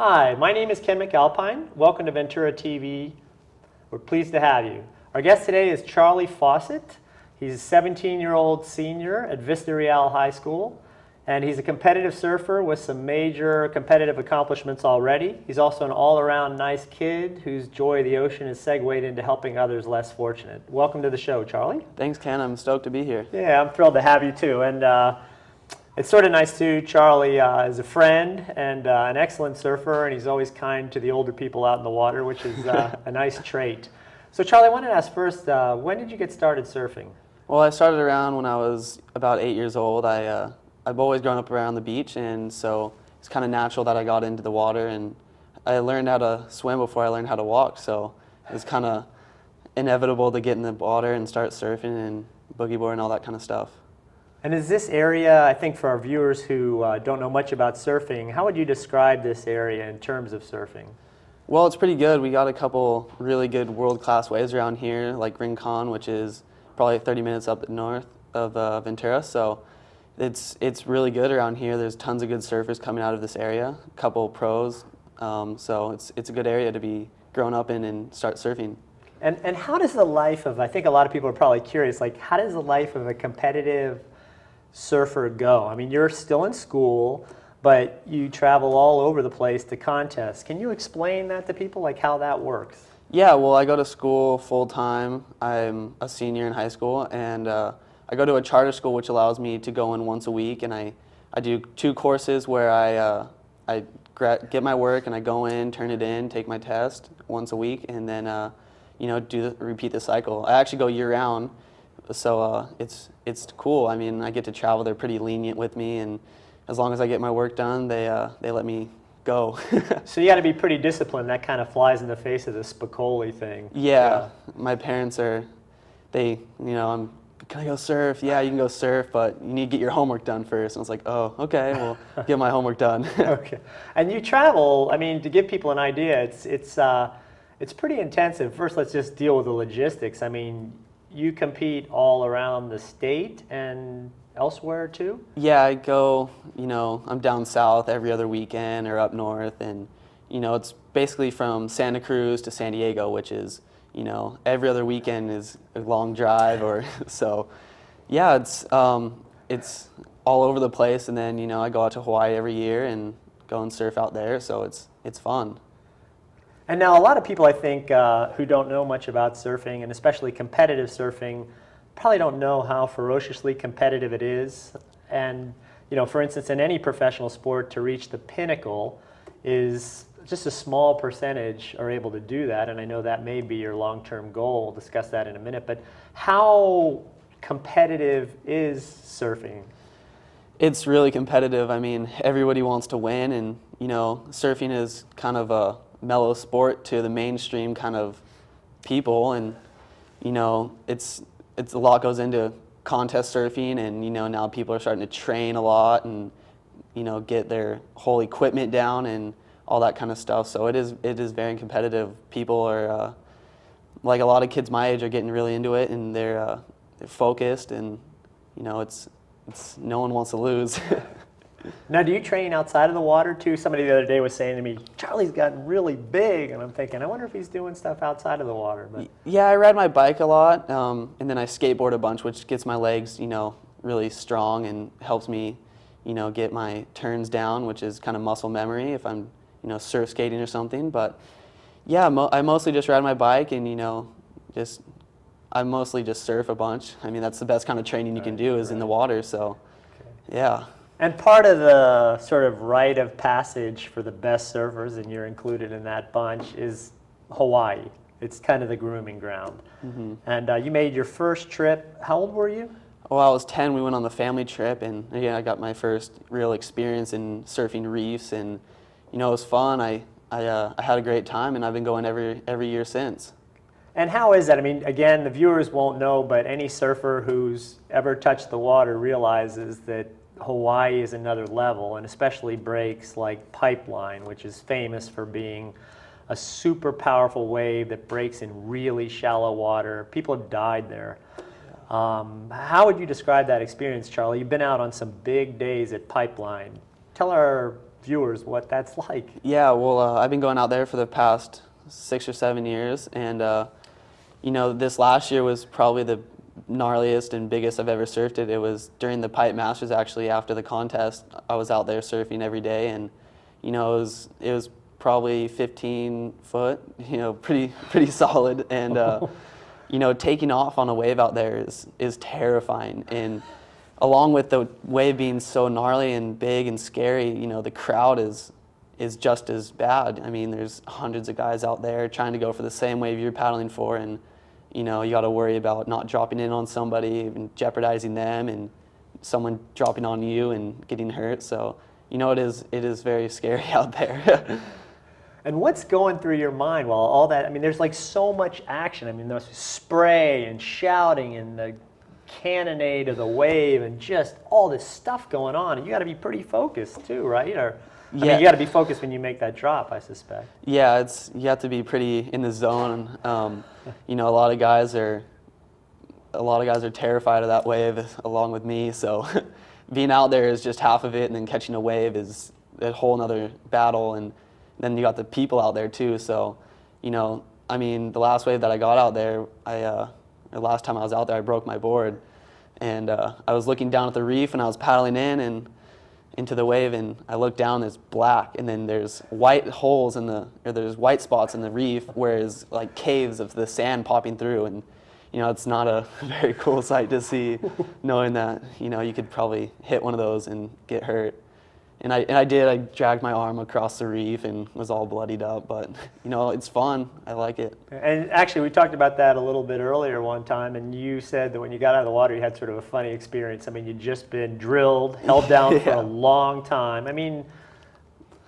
Hi, my name is Ken McAlpine. Welcome to Ventura TV. We're pleased to have you. Our guest today is Charlie Fawcett. He's a 17-year-old senior at Vista Real High School, and he's a competitive surfer with some major competitive accomplishments already. He's also an all-around nice kid whose joy of the ocean is segued into helping others less fortunate. Welcome to the show, Charlie. Thanks, Ken. I'm stoked to be here. Yeah, I'm thrilled to have you too. And it's sort of nice too. Charlie is a friend and an excellent surfer, and he's always kind to the older people out in the water, which is a nice trait. So Charlie, I wanted to ask first, when did you get started surfing? Well, I started around when I was about 8 years old. I've always grown up around the beach, and so it's kind of natural that I got into the water, and I learned how to swim before I learned how to walk, so it was kind of inevitable to get in the water and start surfing and boogie board and all that kind of stuff. And is this area, I think for our viewers who don't know much about surfing, how would you describe this area in terms of surfing? Well, it's pretty good. We got a couple really good world-class waves around here, like Rincon, which is probably 30 minutes up north of Ventura, so it's really good around here. There's tons of good surfers coming out of this area, a couple pros, so it's a good area to be grown up in and start surfing. And how does the life of, I think a lot of people are probably curious, like how does the life of a competitive surfer go? I mean, you're still in school, but you travel all over the place to contests. Can you explain that to people, like how that works? Yeah, well, I go to school full-time. I'm a senior in high school, and I go to a charter school which allows me to go in once a week, and I do 2 courses where I get my work and I go in, turn it in, take my test once a week, and then repeat the cycle. I actually go year-round, so it's cool. I mean, I get to travel. They're pretty lenient with me, and as long as I get my work done, they let me go. So you got to be pretty disciplined. That kind of flies in the face of the Spicoli thing. Yeah, my parents are, can I go surf? Yeah, you can go surf, but you need to get your homework done first. And I was like, oh, okay, well, get my homework done. Okay, and you travel. I mean, to give people an idea, it's pretty intensive. First, let's just deal with the logistics. I mean, you compete all around the state and elsewhere too? Yeah, I go, I'm down south every other weekend or up north, and, it's basically from Santa Cruz to San Diego, which is, every other weekend is a long drive, or so, yeah, it's all over the place, and then, I go out to Hawaii every year and go and surf out there, so it's fun. And now a lot of people, I think, who don't know much about surfing, and especially competitive surfing, probably don't know how ferociously competitive it is. And, for instance, in any professional sport, to reach the pinnacle is just a small percentage are able to do that. And I know that may be your long-term goal. We'll discuss that in a minute. But how competitive is surfing? It's really competitive. I mean, everybody wants to win, and, surfing is kind of a mellow sport to the mainstream kind of people, and it's a lot goes into contest surfing, and now people are starting to train a lot and get their whole equipment down and all that kind of stuff, so it is very competitive. People are like a lot of kids my age are getting really into it, and they're focused, and it's no one wants to lose. Now, do you train outside of the water too? Somebody the other day was saying to me, Charlie's gotten really big, and I'm thinking, I wonder if he's doing stuff outside of the water. But yeah, I ride my bike a lot, and then I skateboard a bunch, which gets my legs, really strong and helps me, get my turns down, which is kind of muscle memory if I'm, surf skating or something. But yeah, I mostly just ride my bike, and I mostly just surf a bunch. I mean, that's the best kind of training you can do is in the water. So, yeah. And part of the sort of rite of passage for the best surfers, and you're included in that bunch, is Hawaii. It's kind of the grooming ground. Mm-hmm. And you made your first trip. How old were you? Well, I was 10. We went on the family trip, and again, I got my first real experience in surfing reefs, and it was fun. I had a great time, and I've been going every year since. And how is that? I mean, again, the viewers won't know, but any surfer who's ever touched the water realizes that Hawaii is another level, and especially breaks like Pipeline, which is famous for being a super powerful wave that breaks in really shallow water. People have died there. How would you describe that experience, Charlie? You've been out on some big days at Pipeline. Tell our viewers what that's like. Yeah, well, I've been going out there for the past 6 or 7 years, and you know, this last year was probably the gnarliest and biggest I've ever surfed it. It was during the Pipe Masters, actually. After the contest, I was out there surfing every day, and you know, it was probably 15 foot, you know, pretty solid, and you know, taking off on a wave out there is terrifying. And along with the wave being so gnarly and big and scary, you know, the crowd is just as bad. I mean, there's hundreds of guys out there trying to go for the same wave you're paddling for, and you know, you got to worry about not dropping in on somebody and jeopardizing them, and someone dropping on you and getting hurt. So, you know, it is very scary out there. And what's going through your mind while all that, I mean, there's like so much action. I mean, there's spray and shouting and the cannonade of the wave and just all this stuff going on. And you got to be pretty focused too, right? Or, I mean, you got to be focused when you make that drop, I suspect. Yeah, you have to be pretty in the zone. You know, a lot of guys are terrified of that wave, along with me. So, being out there is just half of it, and then catching a wave is a whole nother battle. And then you got the people out there too. So, you know, I mean, the last wave that I got out there, the last time I was out there, I broke my board, and I was looking down at the reef, and I was paddling in and into the wave, and I look down, there's black, and then there's white holes there's white spots in the reef, whereas like caves of the sand popping through, and you know, it's not a very cool sight to see, knowing that, you know, you could probably hit one of those and get hurt. And I dragged my arm across the reef and was all bloodied up, but you know, it's fun. I like it. And actually, we talked about that a little bit earlier one time, and you said that when you got out of the water, you had sort of a funny experience. I mean, you'd just been drilled, held down for a long time. I mean,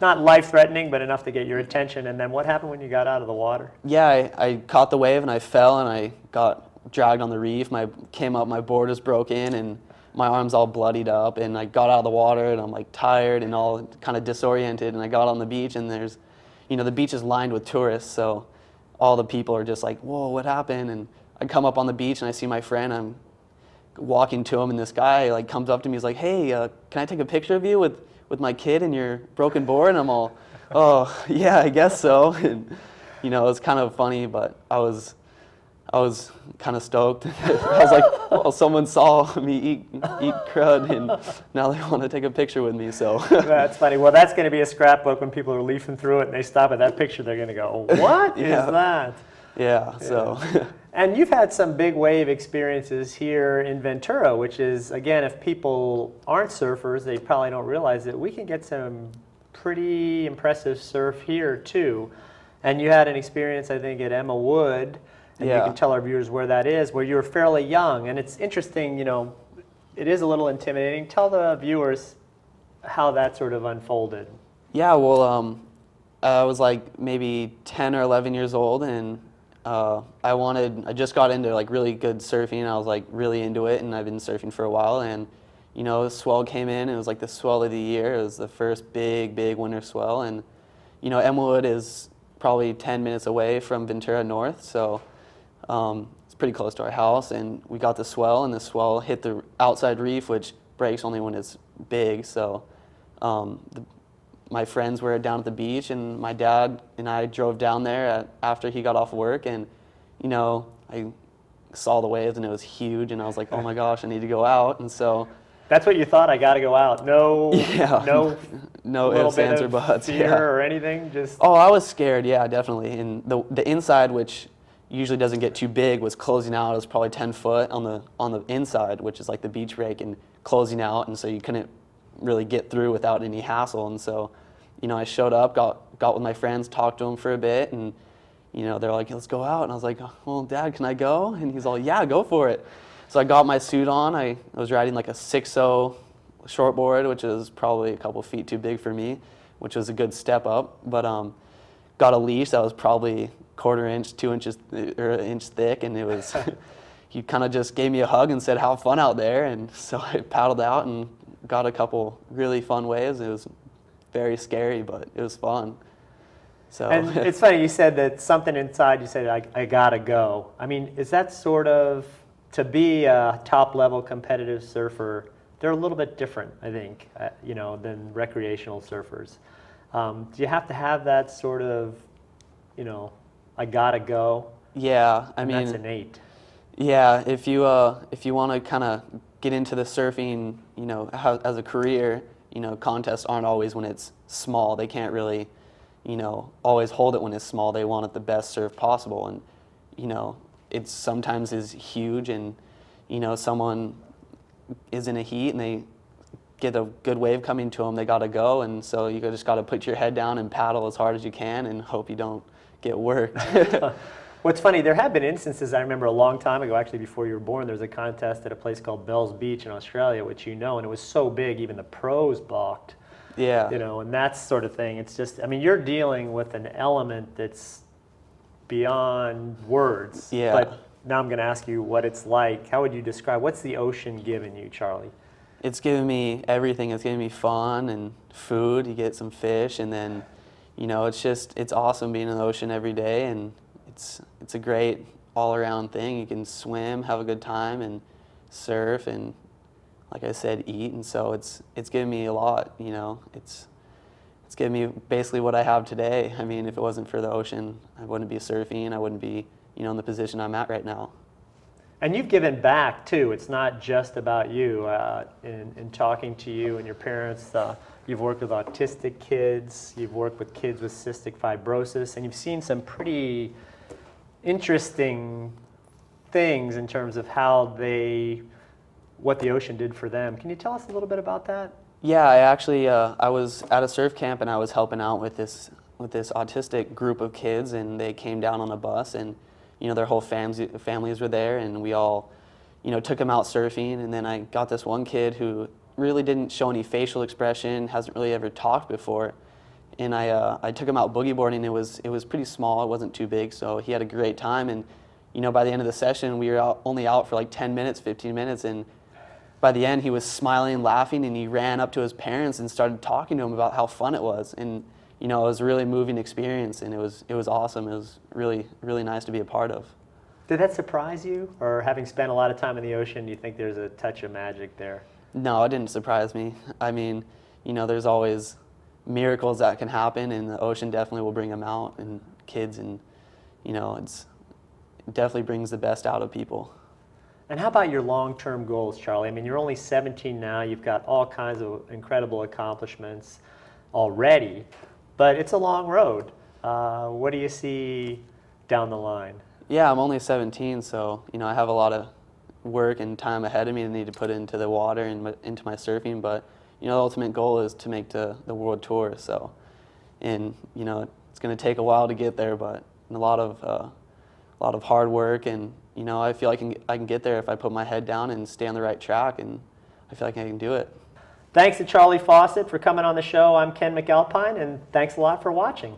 not life-threatening, but enough to get your attention. And then what happened when you got out of the water? Yeah, I caught the wave and I fell and I got dragged on the reef. Came up, my board was broken, and my arm's all bloodied up, and I got out of the water and I'm like tired and all kind of disoriented, and I got on the beach, and there's, you know, the beach is lined with tourists, so all the people are just like, whoa, what happened? And I come up on the beach and I see my friend, I'm walking to him, and this guy like comes up to me, he's like, hey, can I take a picture of you with my kid and your broken board? And I'm all, oh yeah, I guess so. And you know, it was kind of funny, but I was kind of stoked. I was like, well, someone saw me eat crud, and now they want to take a picture with me. So that's funny. Well, that's going to be a scrapbook when people are leafing through it and they stop at that picture. They're going to go, what is that? Yeah. So. And you've had some big wave experiences here in Ventura, which is, again, if people aren't surfers, they probably don't realize that we can get some pretty impressive surf here too. And you had an experience, I think, at Emma Wood. And you can tell our viewers where that is, where you were fairly young. And it's interesting, you know, it is a little intimidating. Tell the viewers how that sort of unfolded. Yeah, well, I was like maybe 10 or 11 years old, and I just got into like really good surfing. I was like really into it, and I've been surfing for a while. And, you know, the swell came in, and it was like the swell of the year. It was the first big winter swell. And, you know, Emma Wood is probably 10 minutes away from Ventura North, so it's pretty close to our house, and we got the swell, and the swell hit the outside reef, which breaks only when it's big. So my friends were down at the beach, and my dad and I drove down there after he got off work, and you know, I saw the waves, and it was huge, and I was like, oh my gosh, I need to go out. And so that's what you thought? I got to go out. No ifs, ands, or buts. Fear or anything? Just. Oh, I was scared. Yeah, definitely. And the inside, which usually doesn't get too big, was closing out. It was probably 10 foot on the inside, which is like the beach break, and closing out, and so you couldn't really get through without any hassle. And so, you know, I showed up, got with my friends, talked to them for a bit, and you know, they're like, let's go out. And I was like, well, Dad, can I go? And he's all, yeah, go for it. So I got my suit on. I was riding like a 6.0 shortboard, which is probably a couple feet too big for me, which was a good step up. But got a leash that was probably 1/4 inch, 2 inches, or an inch thick, and it was, he kind of just gave me a hug and said, have fun out there. And so I paddled out and got a couple really fun waves. It was very scary, but it was fun. So. And it's funny, you said that something inside, you said, I gotta go. I mean, is that sort of, to be a top-level competitive surfer, they're a little bit different, I think, you know, than recreational surfers. Do you have to have that sort of, you know, I gotta go? Yeah, I And mean, that's innate. yeah, if you want to kind of get into the surfing, you know, as a career, you know, contests aren't always when it's small. They can't really, you know, always hold it when it's small. They want it the best surf possible, and you know, it's sometimes is huge, and you know, someone is in a heat and they get a good wave coming to them, they got to go, and so you just got to put your head down and paddle as hard as you can and hope you don't get worked. What's funny, there have been instances, I remember a long time ago, actually before you were born, there was a contest at a place called Bells Beach in Australia, which you know, and it was so big, even the pros balked. Yeah. You know, and that sort of thing. It's just, I mean, you're dealing with an element that's beyond words. Yeah. But now I'm going to ask you what it's like. How would you describe, what's the ocean given you, Charlie? It's given me everything. It's given me fun and food. You get some fish, and then, you know, it's awesome being in the ocean every day, and it's a great all-around thing. You can swim, have a good time, and surf, and like I said, eat. And so it's given me a lot. You know, it's given me basically what I have today. I mean, if it wasn't for the ocean, I wouldn't be surfing. I wouldn't be, you know, in the position I'm at right now. And you've given back too. It's not just about you. In talking to you and your parents, you've worked with autistic kids, you've worked with kids with cystic fibrosis, and you've seen some pretty interesting things in terms of what the ocean did for them. Can you tell us a little bit about that? Yeah, I actually I was at a surf camp, and I was helping out with this autistic group of kids, and they came down on a bus, and you know, their whole families were there, and we all, you know, took them out surfing. And then I got this one kid who really didn't show any facial expression, hasn't really ever talked before, and I took him out boogie boarding. It was pretty small, it wasn't too big, so he had a great time. And you know, by the end of the session, we were only out for like 10 minutes, 15 minutes, and by the end he was smiling, laughing, and he ran up to his parents and started talking to them about how fun it was. And you know, it was a really moving experience, and it was awesome. It was really, really nice to be a part of. Did that surprise you? Or having spent a lot of time in the ocean, do you think there's a touch of magic there? No, it didn't surprise me. I mean, you know, there's always miracles that can happen, and the ocean definitely will bring them out, and kids, and you know, it definitely brings the best out of people. And how about your long-term goals, Charlie? I mean, you're only 17 now. You've got all kinds of incredible accomplishments already, but it's a long road. What do you see down the line? Yeah, I'm only 17, so you know, I have a lot of work and time ahead of me to need to put into the water and into my surfing. But you know, the ultimate goal is to make the world tour. So, and you know, it's going to take a while to get there, but a lot of hard work, and you know, I feel like I can get there if I put my head down and stay on the right track, and I feel like I can do it. Thanks to Charlie Fawcett for coming on the show. I'm Ken McAlpine, and thanks a lot for watching.